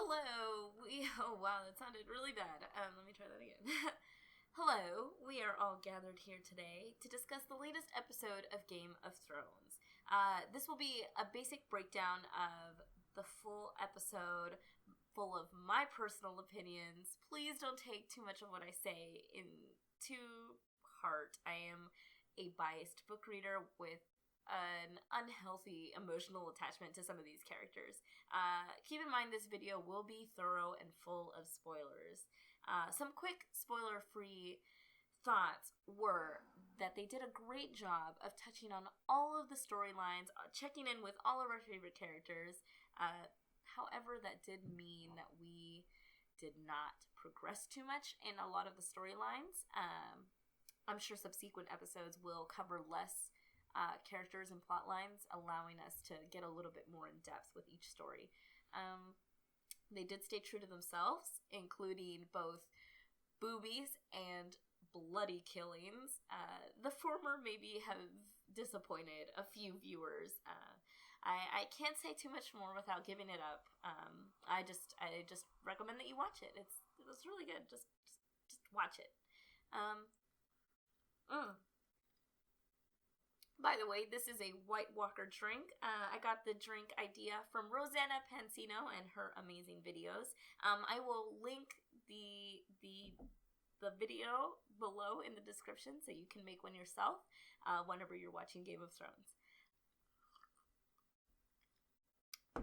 Oh wow, that sounded really bad. Let me try that again. Hello, we are all gathered here today to discuss the latest episode of Game of Thrones. This will be a basic breakdown of the full episode, full of my personal opinions. Please don't take too much of what I say into heart. I am a biased book reader with an unhealthy emotional attachment to some of these characters. Keep in mind this video will be thorough and full of spoilers. Some quick spoiler-free thoughts were that they did a great job of touching on all of the storylines, checking in with all of our favorite characters. However, that did mean that we did not progress too much in a lot of the storylines. I'm sure subsequent episodes will cover less characters and plot lines, allowing us to get a little bit more in depth with each story. They did stay true to themselves, including both boobies and bloody killings. The former maybe have disappointed a few viewers. I can't say too much more without giving it up. I just recommend that you watch it. It's really good. Just watch it. By the way, this is a White Walker drink. I got the drink idea from Rosanna Pansino and her amazing videos. I will link the video below in the description so you can make one yourself whenever you're watching Game of Thrones.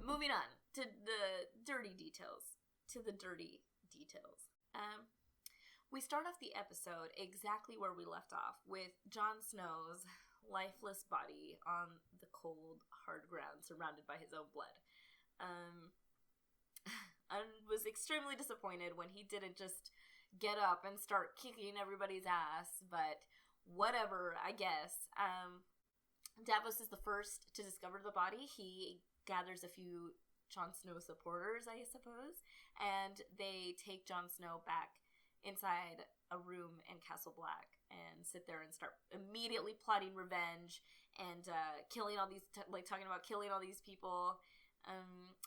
Moving on to the dirty details. We start off the episode exactly where we left off, with Jon Snow's lifeless body on the cold, hard ground surrounded by his own blood. I was extremely disappointed when he didn't just get up and start kicking everybody's ass, but whatever, I guess. Davos is the first to discover the body. He gathers a few Jon Snow supporters, I suppose, and they take Jon Snow back inside a room in Castle Black and sit there and start immediately plotting revenge and killing all these, talking about killing all these people.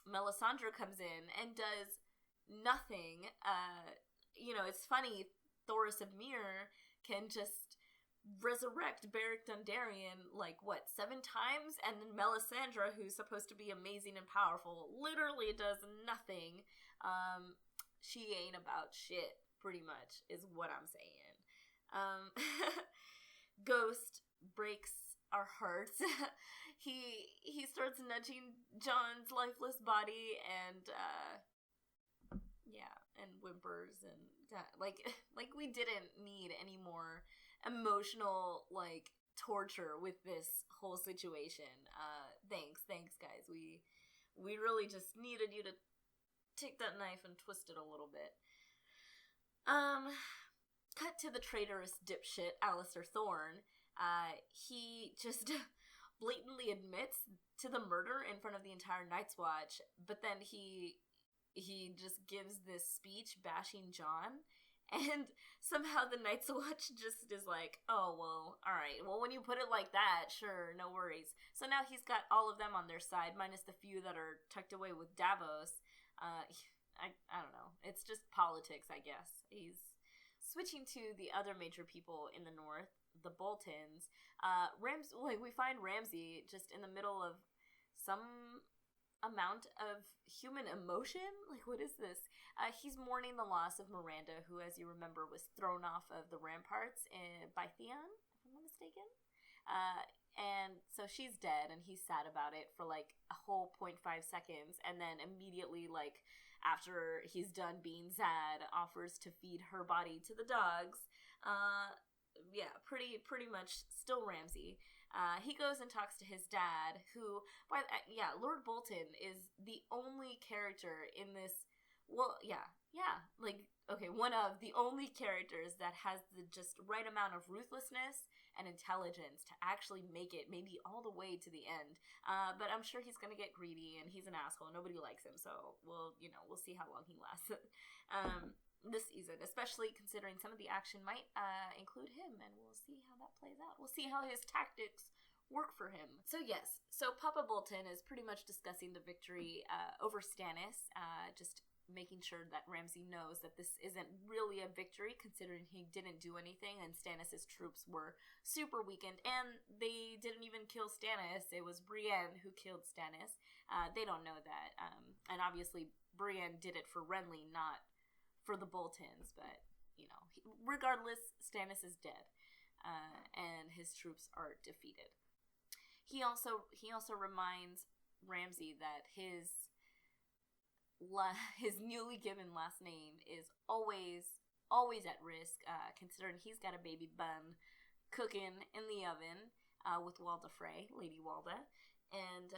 Melisandre comes in and does nothing. It's funny, Thoros of Myr can just resurrect Beric Dondarrion 7 times, and then Melisandre, who's supposed to be amazing and powerful, literally does nothing. She ain't about shit, pretty much, is what I'm saying. Ghost breaks our hearts. he starts nudging Jon's lifeless body and whimpers and we didn't need any more emotional torture with this whole situation. Thanks guys. We really just needed you to take that knife and twist it a little bit. Cut to the traitorous dipshit Alistair Thorne. He just blatantly admits to the murder in front of the entire Night's Watch, but then he just gives this speech bashing Jon, and somehow the Night's Watch just is like, oh, well, alright, well, when you put it like that, sure, no worries. So now he's got all of them on their side, minus the few that are tucked away with Davos. I don't know. It's just politics, I guess. He's switching to the other major people in the north, the Boltons. We find Ramsay just in the middle of some amount of human emotion. What is this? He's mourning the loss of Miranda, who, as you remember, was thrown off of the ramparts by Theon, if I'm not mistaken. And so she's dead, and he's sad about it for a whole 0.5 seconds, and then immediately, after he's done being sad, offers to feed her body to the dogs. Pretty much still Ramsay. He goes and talks to his dad, who, Lord Bolton is the only character in this, one of the only characters that has the just right amount of ruthlessness and intelligence to actually make it maybe all the way to the end. But I'm sure he's gonna get greedy, and he's an asshole. Nobody likes him, so we'll see how long he lasts this season, especially considering some of the action might include him, and we'll see how that plays out. We'll see how his tactics work for him. So Papa Bolton is pretty much discussing the victory over Stannis, just making sure that Ramsay knows that this isn't really a victory, considering he didn't do anything and Stannis' troops were super weakened, and they didn't even kill Stannis. It was Brienne who killed Stannis. They don't know that. And obviously Brienne did it for Renly, not for the Boltons, but, regardless, Stannis is dead, and his troops are defeated. He also reminds Ramsay that his newly given last name is always at risk, considering he's got a baby bun cooking in the oven with Walda Frey, Lady Walda, and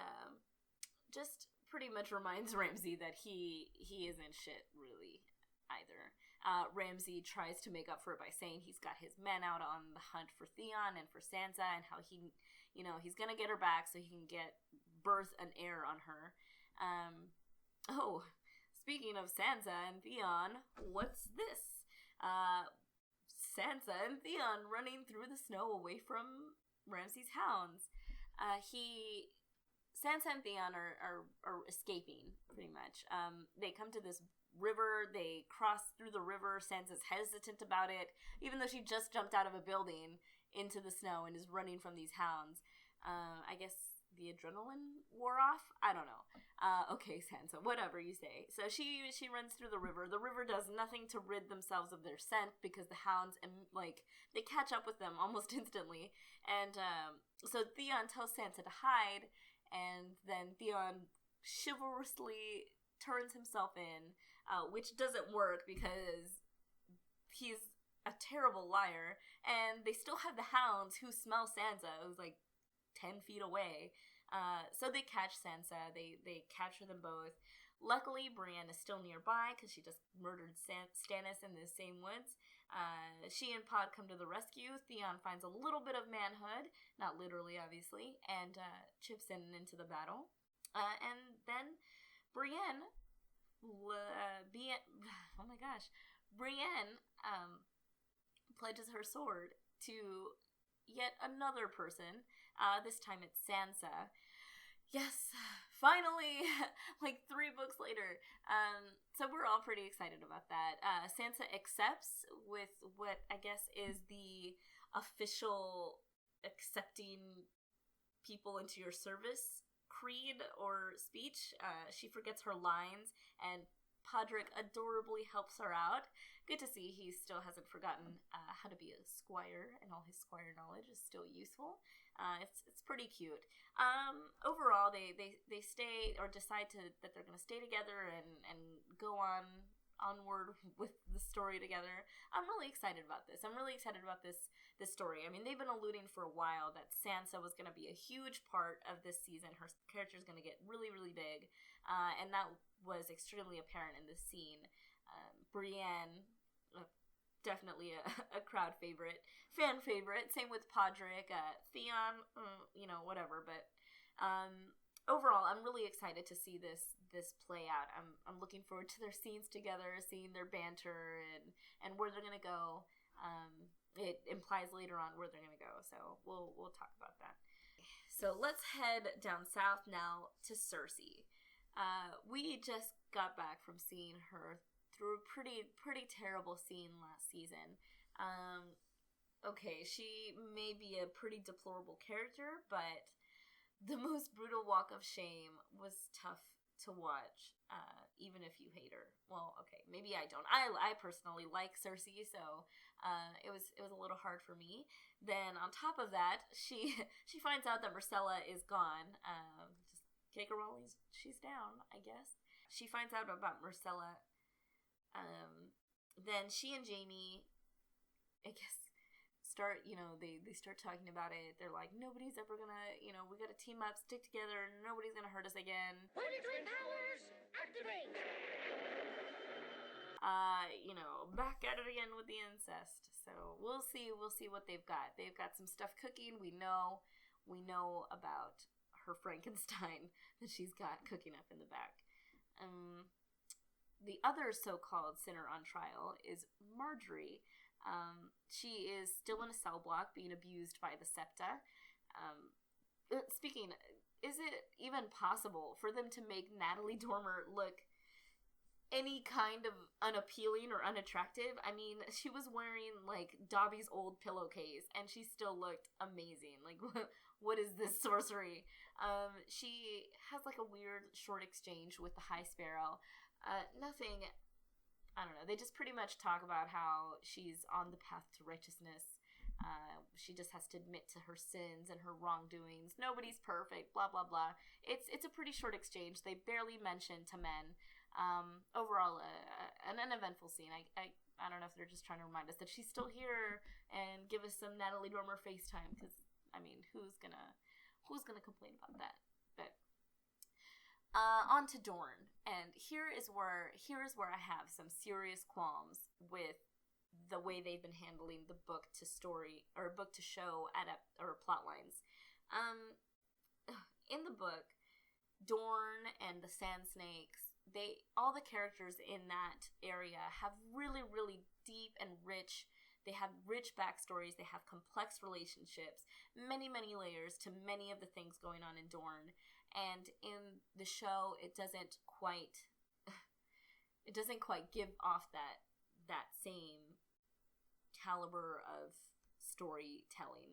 just pretty much reminds Ramsay that he isn't shit really either. Ramsay tries to make up for it by saying he's got his men out on the hunt for Theon and for Sansa, and how he's gonna get her back so he can birth an heir on her. Oh, speaking of Sansa and Theon, what's this? Sansa and Theon running through the snow away from Ramsay's hounds. Sansa and Theon are escaping, pretty much. They come to this river, they cross through the river. Sansa's hesitant about it, even though she just jumped out of a building into the snow and is running from these hounds. I guess the adrenaline wore off? I don't know. Okay, Sansa, whatever you say. So she runs through the river. The river does nothing to rid themselves of their scent, because the hounds, they catch up with them almost instantly. And so Theon tells Sansa to hide, and then Theon chivalrously turns himself in, which doesn't work because he's a terrible liar. And they still have the hounds who smell Sansa, who's 10 feet away. So they catch Sansa. They capture them both. Luckily, Brienne is still nearby because she just murdered Stannis in the same woods. She and Pod come to the rescue. Theon finds a little bit of manhood, not literally, obviously, and chips into the battle. And then Brienne, Brienne pledges her sword to yet another person. This time it's Sansa. Yes, finally, 3 books later. So we're all pretty excited about that. Sansa accepts with what I guess is the official accepting people into your service creed or speech. She forgets her lines, and Podrick adorably helps her out. Good to see he still hasn't forgotten how to be a squire, and all his squire knowledge is still useful. It's pretty cute. Overall, they stay, or decide that they're going to stay together and go onward with the story together. I'm really excited about this. I'm really excited about this story. I mean, they've been alluding for a while that Sansa was going to be a huge part of this season. Her character is going to get really, really big, and that was extremely apparent in this scene. Brienne, definitely a crowd favorite, fan favorite. Same with Podrick. Theon, whatever. But overall, I'm really excited to see this play out. I'm looking forward to their scenes together, seeing their banter and where they're gonna go. It implies later on where they're gonna go, so we'll talk about that. So let's head down south now to Cersei. We just got back from seeing her through a pretty terrible scene last season. Okay, she may be a pretty deplorable character, but the most brutal walk of shame was tough to watch, even if you hate her. Well, okay, maybe I don't. I personally like Cersei, so it was a little hard for me. Then on top of that, she finds out that Myrcella is gone. Just kick her while she's down, I guess. She finds out about Myrcella. Then she and Jaime, I guess, start, they start talking about it. They're like, nobody's ever gonna, we gotta team up, stick together, nobody's gonna hurt us again. Planetary powers, activate! Back at it again with the incest. So we'll see what they've got. They've got some stuff cooking. We know about her Frankenstein that she's got cooking up in the back. The other so-called sinner on trial is Marjorie. She is still in a cell block being abused by the Septa. Speaking, is it even possible for them to make Natalie Dormer look any kind of unappealing or unattractive. I mean, she was wearing, like, Dobby's old pillowcase, and she still looked amazing. Like, what is this sorcery? She has, like, a weird short exchange with the High Sparrow. Nothing, I don't know, they just pretty much talk about how she's on the path to righteousness. She just has to admit to her sins and her wrongdoings. Nobody's perfect, blah, blah, blah. It's a pretty short exchange. They barely mention to men. Overall, an uneventful scene. I don't know if they're just trying to remind us that she's still here and give us some Natalie Dormer FaceTime, because, I mean, who's gonna complain about that? But on to Dorne, and here is where I have some serious qualms with the way they've been handling the book to story or book to show or plot lines. In the book, Dorne and the Sand Snakes, all the characters in that area have really, really deep and rich. They have rich backstories. They have complex relationships, many, many layers to many of the things going on in Dorne. And in the show, it doesn't quite give off that same caliber of storytelling.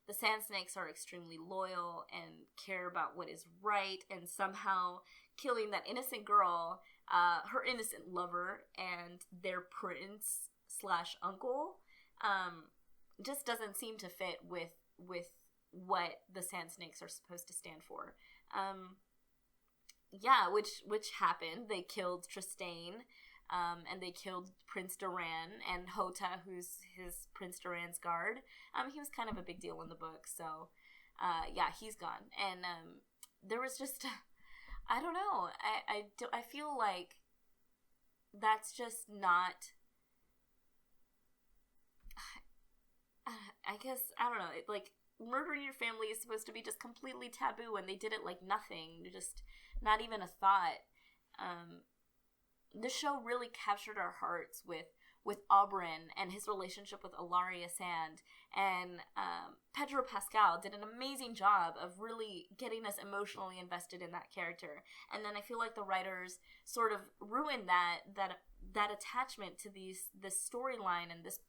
The Sand Snakes are extremely loyal and care about what is right, and somehow killing that innocent girl, her innocent lover, and their prince/uncle, just doesn't seem to fit with what the Sand Snakes are supposed to stand for. Which happened. They killed Trystane, and they killed Prince Doran and Hota, who's his Prince Doran's guard. He was kind of a big deal in the book, so he's gone. And there was just, I don't know. I feel like that's just not. I guess, I don't know. Like, murdering your family is supposed to be just completely taboo, and they did it like nothing. Just not even a thought. The show really captured our hearts with Oberyn and his relationship with Ilaria Sand, and Pedro Pascal did an amazing job of really getting us emotionally invested in that character. And then I feel like the writers sort of ruined that attachment to this storyline and this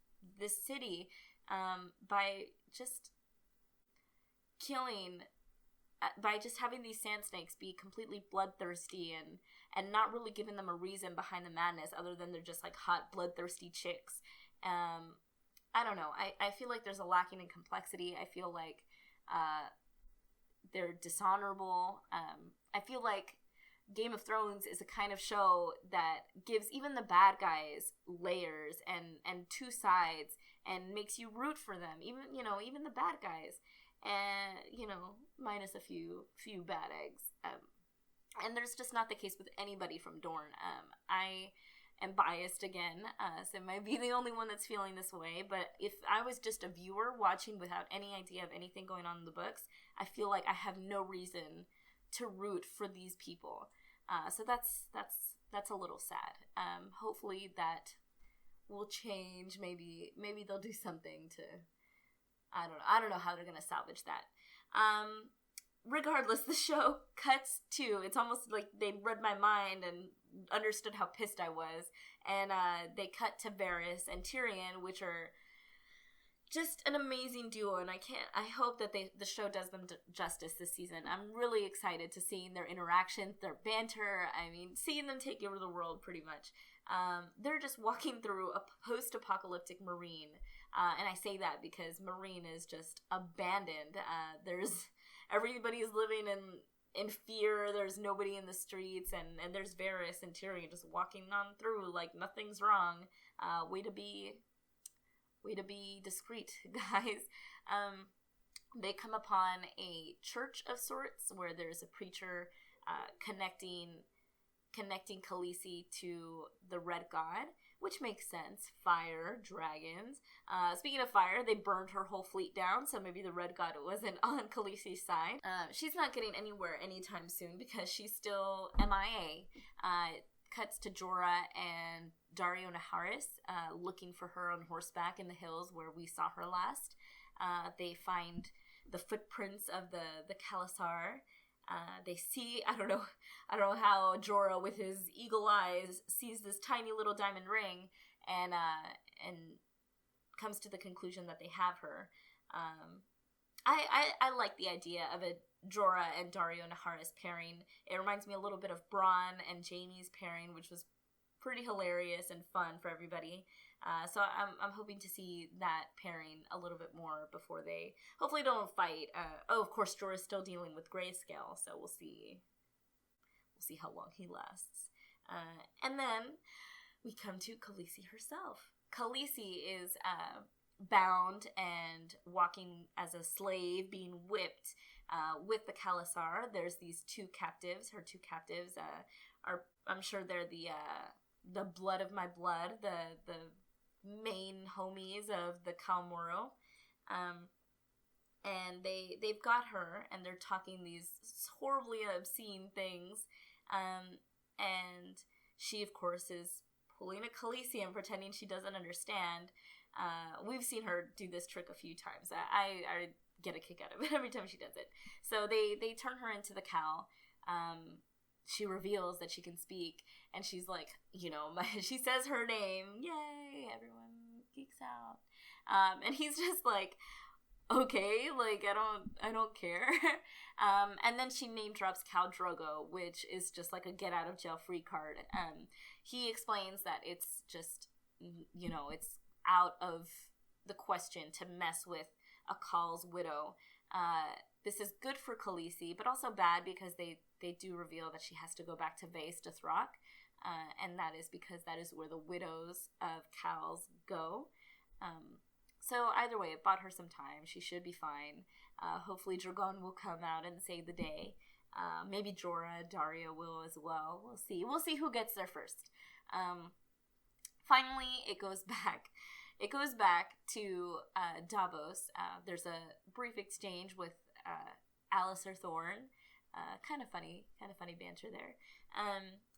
city by just killing. By just having these Sand Snakes be completely bloodthirsty and not really giving them a reason behind the madness other than they're just like hot bloodthirsty chicks. I don't know. I feel like there's a lacking in complexity. I feel like they're dishonorable. I feel like Game of Thrones is a kind of show that gives even the bad guys layers and two sides and makes you root for them. Even the bad guys. And, minus a few bad eggs. And there's just not the case with anybody from Dorne. I am biased again, so I might be the only one that's feeling this way, but if I was just a viewer watching without any idea of anything going on in the books, I feel like I have no reason to root for these people. So that's a little sad. Hopefully that will change. Maybe they'll do something to... I don't know how they're going to salvage that. Regardless, the show cuts to, it's almost like they read my mind and understood how pissed I was. And they cut to Varys and Tyrion, which are just an amazing duo. And I hope that the show does them justice this season. I'm really excited to seeing their interactions, their banter. I mean, seeing them take over the world pretty much. They're just walking through a post-apocalyptic Marine. And I say that because Marine is just abandoned. Everybody's living in fear. There's nobody in the streets, and there's Varys and Tyrion just walking on through like nothing's wrong. Way to be discreet, guys. They come upon a church of sorts where there's a preacher connecting Khaleesi to the Red God, which makes sense. Fire, dragons. Speaking of fire, they burned her whole fleet down, so maybe the Red God wasn't on Khaleesi's side. She's not getting anywhere anytime soon because she's still MIA. Cuts to Jorah and Daario Naharis looking for her on horseback in the hills where we saw her last. They find the footprints of the Khalasar, They see, I don't know how Jorah with his eagle eyes sees this tiny little diamond ring and comes to the conclusion that they have her. I like the idea of a Jorah and Daario Naharis pairing. It reminds me a little bit of Bronn and Jaime's pairing, which was pretty hilarious and fun for everybody. So I'm hoping to see that pairing a little bit more before they hopefully don't fight. Of course, Jorah's still dealing with grayscale, so we'll see how long he lasts. And then we come to Khaleesi herself. Khaleesi is bound and walking as a slave, being whipped with the Khalasar. There's these two captives. Her two captives are, I'm sure they're the blood of my blood, the main homies of the Khal Moro. And they've got her, and they're talking these horribly obscene things. And she, of course, is pulling a Khaleesi and pretending she doesn't understand. We've seen her do this trick a few times. I get a kick out of it every time she does it. So they turn her into the Khal. She reveals that she can speak, and she's like, she says her name. Yay, everyone geeks out. And he's just like, okay, like, I don't care. And then she name drops Khal Drogo, which is just like a get out of jail free card. He explains that it's just, it's out of the question to mess with a Khal's widow. This is good for Khaleesi, but also bad because they do reveal that she has to go back to Vaes Dothrak, and that is because that is where the widows of Khals go. So either way, it bought her some time. She should be fine. Hopefully Drogon will come out and save the day. Maybe Jorah, Daario will as well. We'll see. We'll see who gets there first. Finally, it goes back. It goes back to Davos. There's a brief exchange with Alistair Thorne. Kind of funny banter there.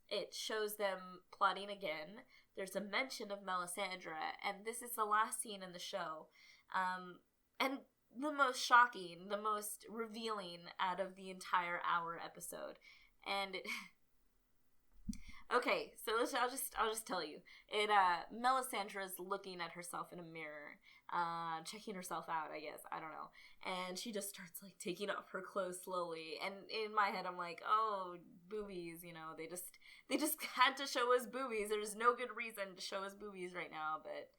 It shows them plotting again. There's a mention of Melisandre, and this is the last scene in the show. And the most shocking, the most revealing out of the entire hour episode. And okay, so I'll just tell you. Melisandre's looking at herself in a mirror, checking herself out, I guess. I don't know. And she just starts, like, taking off her clothes slowly. And in my head, I'm like, oh, boobies, they just had to show us boobies. There's no good reason to show us boobies right now. But,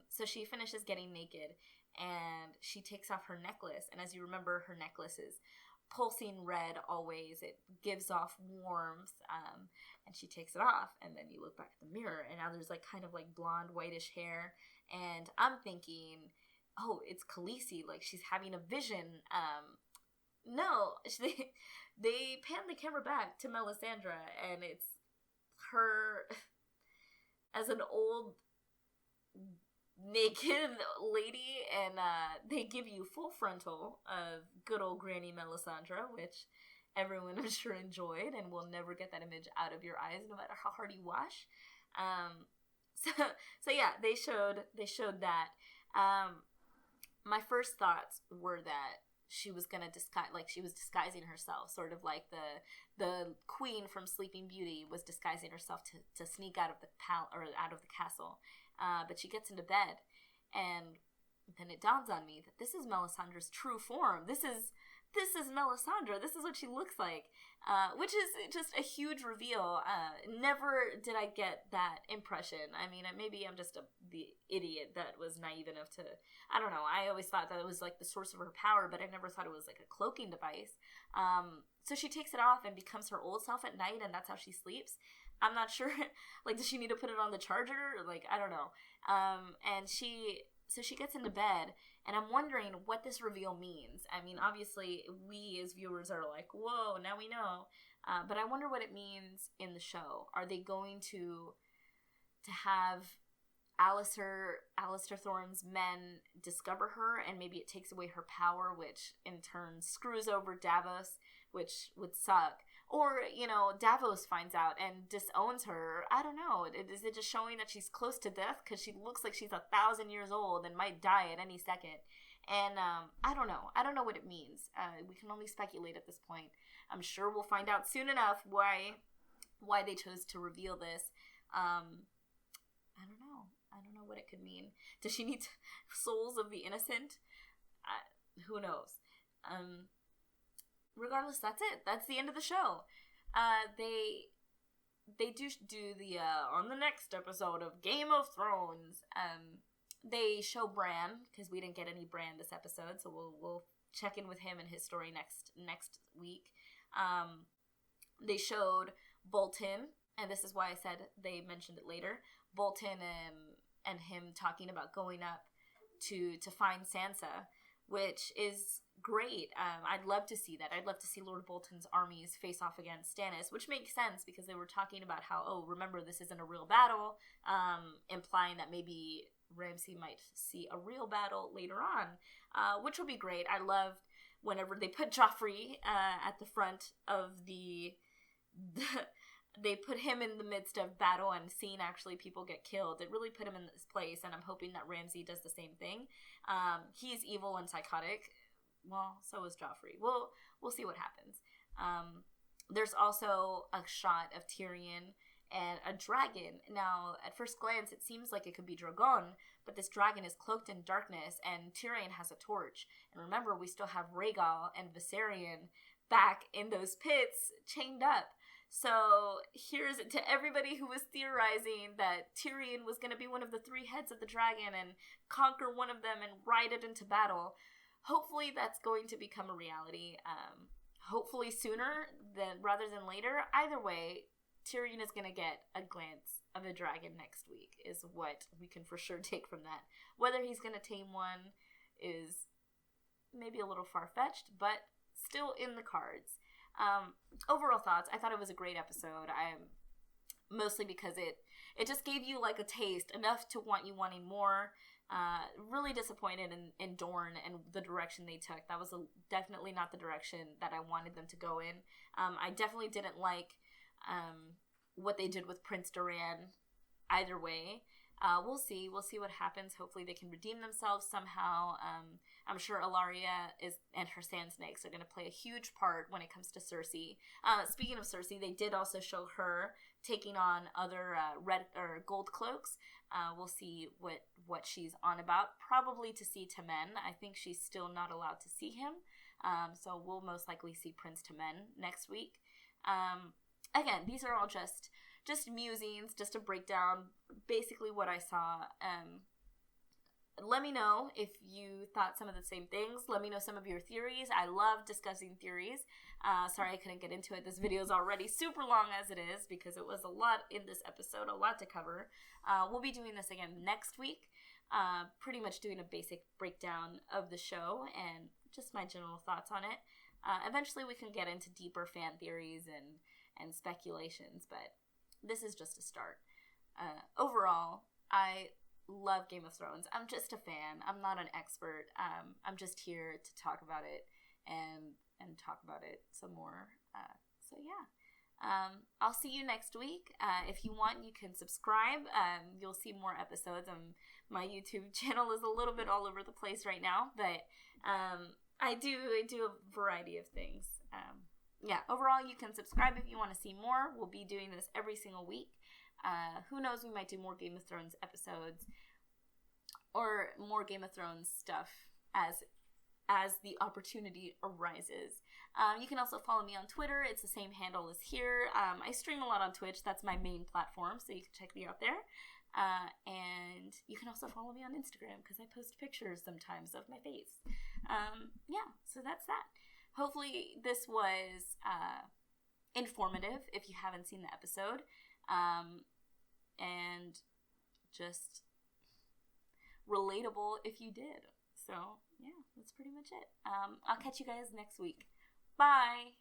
so she finishes getting naked, and she takes off her necklace. And as you remember, her necklace is pulsing red always. It gives off warmth, and she takes it off, and then you look back at the mirror, and now there's like kind of like blonde whitish hair, and I'm thinking, oh, it's Khaleesi, like she's having a vision. No, they pan the camera back to Melisandre, and it's her as an old naked lady, and they give you full frontal of good old Granny Melisandre, which everyone I'm sure enjoyed, and will never get that image out of your eyes no matter how hard you wash. So yeah, they showed that. My first thoughts were that she was gonna disguising herself, sort of like the queen from Sleeping Beauty was disguising herself to sneak out of the out of the castle. But she gets into bed, and then it dawns on me that this is Melisandre's true form. This is Melisandre. This is what she looks like, which is just a huge reveal. Never did I get that impression. I mean, maybe I'm just the idiot that was naive enough to, I don't know. I always thought that it was like the source of her power, but I never thought it was like a cloaking device. So she takes it off and becomes her old self at night, and that's how she sleeps. I'm not sure. Like, does she need to put it on the charger? Like, I don't know. And she gets into bed, and I'm wondering what this reveal means. I mean, obviously, we as viewers are like, whoa, now we know. But I wonder what it means in the show. Are they going to have Alistair Thorne's men discover her, and maybe it takes away her power, which in turn screws over Davos, which would suck? Or, Davos finds out and disowns her. I don't know. Is it just showing that she's close to death? Because she looks like she's 1,000 years old and might die at any second. And I don't know what it means. We can only speculate at this point. I'm sure we'll find out soon enough why they chose to reveal this. I don't know what it could mean. Does she need souls of the innocent? Who knows? Regardless, that's it. That's the end of the show. They do the on the next episode of Game of Thrones. They show Bran, because we didn't get any Bran this episode, so we'll check in with him and his story next week. They showed Bolton, and this is why I said they mentioned it later. Bolton and him talking about going up to find Sansa, which is great. I'd love to see that. I'd love to see Lord Bolton's armies face off against Stannis, which makes sense because they were talking about how, remember, this isn't a real battle, implying that maybe Ramsay might see a real battle later on, which will be great. I loved whenever they put Joffrey at the front of they put him in the midst of battle and seeing actually people get killed. It really put him in this place, and I'm hoping that Ramsay does the same thing. He's evil and psychotic. Well, so is Joffrey. We'll see what happens. There's also a shot of Tyrion and a dragon. Now, at first glance, it seems like it could be Drogon, but this dragon is cloaked in darkness, and Tyrion has a torch. And remember, we still have Rhaegal and Viserion back in those pits, chained up. So here's it to everybody who was theorizing that Tyrion was going to be one of the three heads of the dragon and conquer one of them and ride it into battle. Hopefully that's going to become a reality. Hopefully sooner rather than later. Either way, Tyrion is going to get a glance of a dragon next week is what we can for sure take from that. Whether he's going to tame one is maybe a little far-fetched, but still in the cards. Overall thoughts, I thought it was a great episode. Mostly because it just gave you like a taste, enough to want you wanting more. Really disappointed in Dorne and the direction they took. That was definitely not the direction that I wanted them to go in. I definitely didn't like what they did with Prince Doran either way. We'll see what happens. Hopefully they can redeem themselves somehow. I'm sure Arya and her Sand Snakes are going to play a huge part when it comes to Cersei. Speaking of Cersei, they did also show her taking on other red or gold cloaks. We'll see what she's on about. Probably to see Tommen. I think she's still not allowed to see him. So we'll most likely see Prince Tommen next week. Again, these are all just musings, just a breakdown, basically what I saw. Let me know if you thought some of the same things. Let me know some of your theories. I love discussing theories. Sorry I couldn't get into it. This video is already super long as it is because it was a lot in this episode, a lot to cover. We'll be doing this again next week. Pretty much doing a basic breakdown of the show and just my general thoughts on it. Eventually we can get into deeper fan theories and speculations, but this is just a start. Overall, I love Game of Thrones. I'm just a fan. I'm not an expert. I'm just here to talk about it and talk about it some more. So yeah. I'll see you next week. If you want, you can subscribe. You'll see more episodes. My YouTube channel is a little bit all over the place right now, but I do a variety of things. Yeah, overall, you can subscribe if you want to see more. We'll be doing this every single week. Who knows, we might do more Game of Thrones episodes or more Game of Thrones stuff as the opportunity arises. You can also follow me on Twitter. It's the same handle as here. I stream a lot on Twitch. That's my main platform, so you can check me out there. And you can also follow me on Instagram because I post pictures sometimes of my face. Yeah, so that's that. Hopefully this was informative if you haven't seen the episode. And just relatable if you did. So, yeah, that's pretty much it. I'll catch you guys next week. Bye!